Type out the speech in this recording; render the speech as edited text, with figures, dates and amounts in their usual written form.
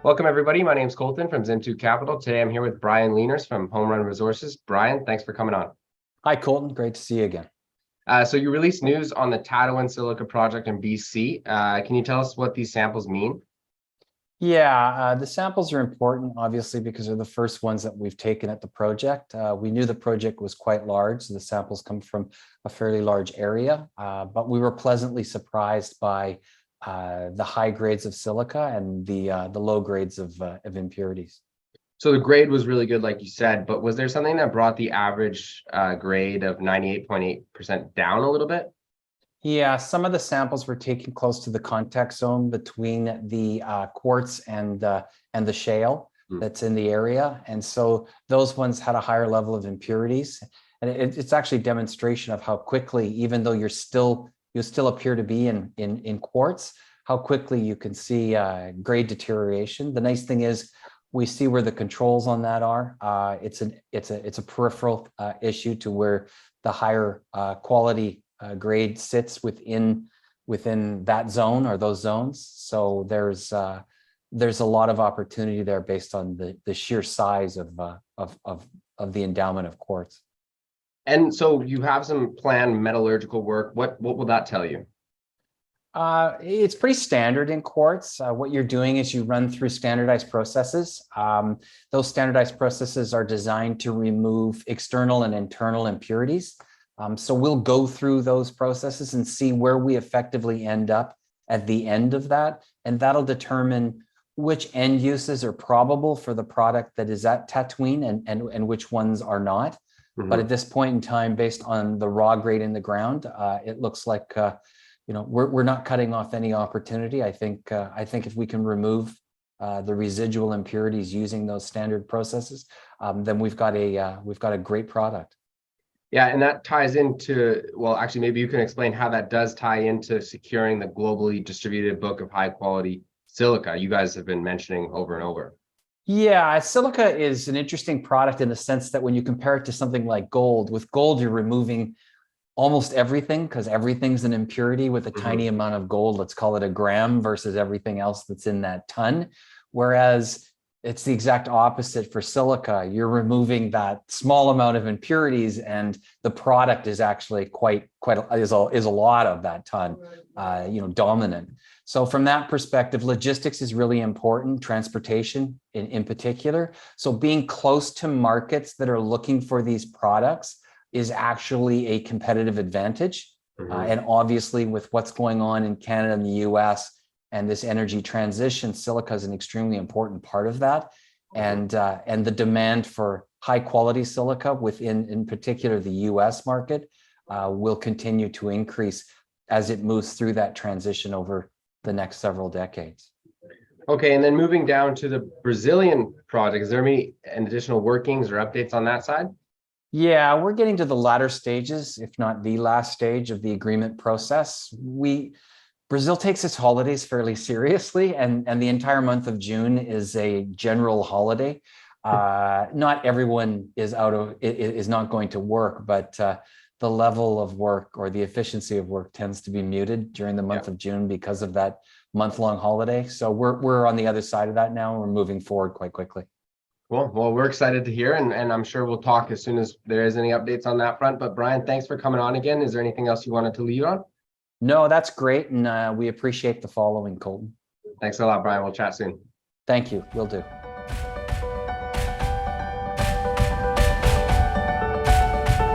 Welcome, everybody. My name is Colton from Zimtu Capital. Today, I'm here with Brian Leeners from Homerun Resources. Brian, thanks for coming on. Hi, Colton. Great to see you again. So you released news on the Tatooine Silica project in BC. Can you tell us what these samples mean? Yeah, the samples are important, obviously, because they're the first ones that we've taken at the project. We knew the project was quite large, so the samples come from a fairly large area, but we were pleasantly surprised by the high grades of silica and the low grades of impurities. So the grade was really good, like you said, but was there something that brought the average grade of 98.8% down a little bit? Yeah, some of the samples were taken close to the contact zone between the quartz and the shale that's in the area, and so those ones had a higher level of impurities. And it's actually a demonstration of how quickly, even though you still appear to be in quartz, how quickly you can see grade deterioration. The nice thing is we see where the controls on that are. It's a peripheral issue to where the higher quality grade sits within that zone or those zones. So there's a lot of opportunity there based on the sheer size of the endowment of quartz. And so you have some planned metallurgical work. What will that tell you? It's pretty standard in quartz. What you're doing is you run through standardized processes. Those standardized processes are designed to remove external and internal impurities. So we'll go through those processes and see where we effectively end up at the end of that. And that'll determine which end uses are probable for the product that is at Tatooine and which ones are not. Mm-hmm. But at this point in time, based on the raw grade in the ground, it looks like we're not cutting off any opportunity. I think if we can remove the residual impurities using those standard processes, then we've got a great product. Yeah, and that ties into, well, actually, maybe you can explain how that does tie into securing the globally distributed book of high quality silica you guys have been mentioning over and over. Yeah, silica is an interesting product in the sense that when you compare it to something like gold, with gold, you're removing almost everything because everything's an impurity with a tiny amount of gold. Let's call it a gram versus everything else that's in that ton. Whereas it's the exact opposite for silica. You're removing that small amount of impurities, and the product is actually is a lot of that ton, dominant. So from that perspective, logistics is really important, transportation in particular. So being close to markets that are looking for these products is actually a competitive advantage. And obviously with what's going on in Canada and the US, and this energy transition, silica is an extremely important part of that. And the demand for high quality silica within, in particular, the US market will continue to increase as it moves through that transition over the next several decades. Okay, and then moving down to the Brazilian project, is there any additional workings or updates on that side? Yeah, we're getting to the latter stages, if not the last stage of the agreement process. Brazil takes its holidays fairly seriously, and the entire month of June is a general holiday. Not everyone is not going to work, but the level of work or the efficiency of work tends to be muted during the month of June because of that month-long holiday. So we're on the other side of that now. We're moving forward quite quickly. Cool. Well, we're excited to hear, and I'm sure we'll talk as soon as there is any updates on that front. But Brian, thanks for coming on again. Is there anything else you wanted to lead on? No, that's great. And we appreciate the following, Colton. Thanks a lot, Brian. We'll chat soon. Thank you. Will do.